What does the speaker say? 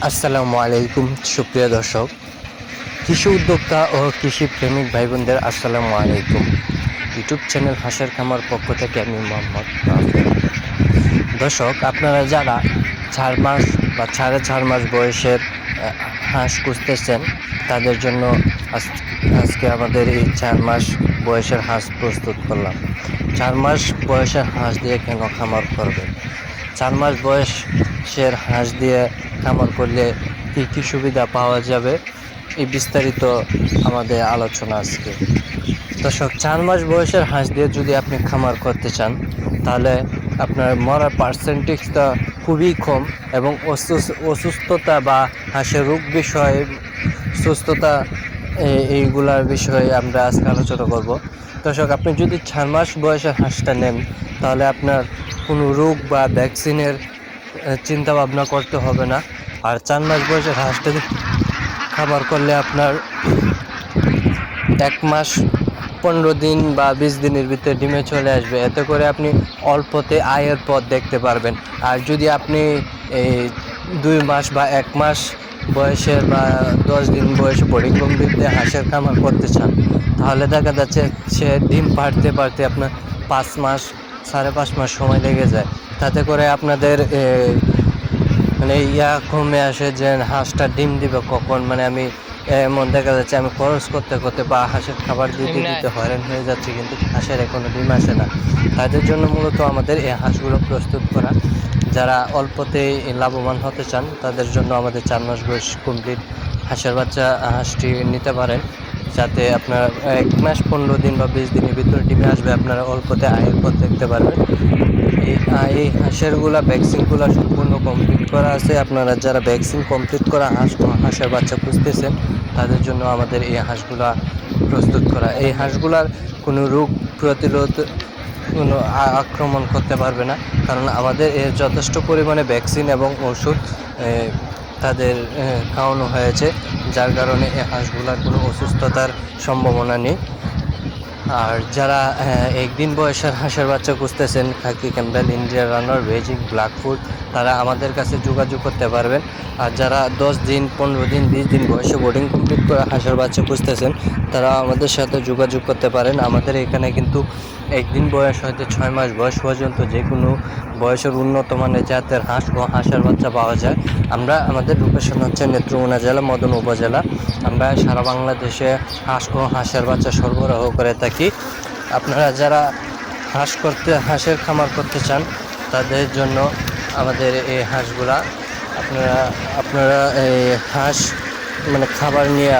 আসসালামু আলাইকুম সুপ্রিয় দর্শক, কৃষি উদ্যোক্তা ও কৃষি প্রেমিক ভাই বোনদের আসসালামু আলাইকুম। ইউটিউব চ্যানেল হাঁসের খামার পক্ষ থেকে আমি মোহাম্মদ রাফেল। দর্শক, আপনারা যারা 4 মাস বা 4.5 মাস বয়সের হাঁস খুঁজতেছেন, তাদের জন্য আজকে আমাদের এই 4 মাস বয়সের হাঁস প্রস্তুত করলাম। 4 মাস বয়সের হাঁস দিয়ে কেন খামার করবেন? 4 মাস বয়সের হাঁস দিয়ে খামার করলে কী কী সুবিধা পাওয়া যাবে, এই বিস্তারিত আমাদের আলোচনা আজকে। দর্শক, 4 মাস বয়সের হাঁস দিয়ে যদি আপনি খামার করতে চান, তাহলে আপনার মরার পার্সেন্টেজটা খুবই কম এবং অসুস্থতা বা হাঁসের রোগ বিষয়ে সুস্থতা এইগুলার বিষয়ে আমরা আজকে আলোচনা করব। দর্শক, আপনি যদি 4 মাস বয়সের হাঁসটা নেন, তাহলে আপনার কোনো রোগ বা ভ্যাকসিনের চিন্তা ভাবনা করতে হবে না। আর 4 মাস বয়সের হাঁসটা খাবার করলে আপনার 1 মাস 15 দিন বা 20 দিনের ভিতরে ডিমে চলে আসবে। এতে করে আপনি অল্পতে আয়ের পথ দেখতে পারবেন। আর যদি আপনি এই 2 মাস বা 1 মাস বয়সের বা 10 দিন বয়সে বোর্ডিং কমপ্লিটে হাঁসের খামার করতে চান, তাহলে দেখা যাচ্ছে সে ডিম পাড়তে পারতে আপনার 5 মাস 5.5 মাস সময় লেগে যায়। তাতে করে আপনাদের মানে কমে আসে যে হাঁসটা ডিম দিবে কখন। মানে আমি এমন দেখা যাচ্ছে আমি খরচ করতে করতে বা হাঁসের খাবার দিতে দিতে হয়রান হয়ে যাচ্ছে, কিন্তু হাঁসের এখনও ডিম আসে না। তাদের জন্য মূলত আমাদের এই হাঁসগুলো প্রস্তুত করা। যারা অল্পতেই লাভবান হতে চান, তাদের জন্য আমাদের 4 মাস বয়স কমপ্লিট হাঁসের বাচ্চা হাঁসটি নিতে পারেন, যাতে আপনার 1 মাস 15 দিন বা 20 দিনের ভিতরে ডিমে আসবে। আপনারা অল্পতে আয়ের পথ দেখতে পারবেন। এই হাঁসেরগুলা ভ্যাকসিনগুলো সম্পূর্ণ কমপ্লিট করা আছে। আপনারা যারা ভ্যাকসিন কমপ্লিট করা হাঁসের বাচ্চা খুঁজতেছেন, তাদের জন্য আমাদের এই হাঁসগুলা প্রস্তুত করা। এই হাঁসগুলার কোনো রোগ প্রতিরোধ কোনো আক্রমণ করতে পারবে না, কারণ আমাদের এর যথেষ্ট পরিমাণে ভ্যাকসিন এবং ওষুধ তাদের খাওয়ানো হয়েছে, যার কারণে এই হাঁসগুলার কোনো অসুস্থতার সম্ভাবনা নেই। আর যারা 1 দিন বয়সের হাঁসের বাচ্চা খুঁজতেছেন, খাকি Campbell, Indian runner, Beijing, blackfoot, তারা আমাদের কাছে যোগাযোগ করতে পারবেন। আর যারা 10 দিন 15 দিন 20 দিন বয়সে বোর্ডিং কমপ্লিট করে হাঁসের বাচ্চা খুঁজতেছেন, তারা আমাদের সাথে যোগাযোগ করতে পারেন। আমাদের এখানে কিন্তু 1 দিন বয়স হয়তো 6 মাস বয়স পর্যন্ত যে কোনো বয়সের উন্নত মানের জাতের হাঁস ও হাঁসের বাচ্চা পাওয়া যায়। আমাদের লোকেশন হচ্ছে নেত্রকোনা জেলা, মদন উপজেলা। আমরা সারা বাংলাদেশে হাঁস ও হাঁসের বাচ্চা সরবরাহ করে থাকি। আপনারা যারা হাঁসের খামার করতে চান, তাদের জন্য আমাদের এই হাঁসগুলা আপনারা এই হাঁস মানে খাবার নিয়ে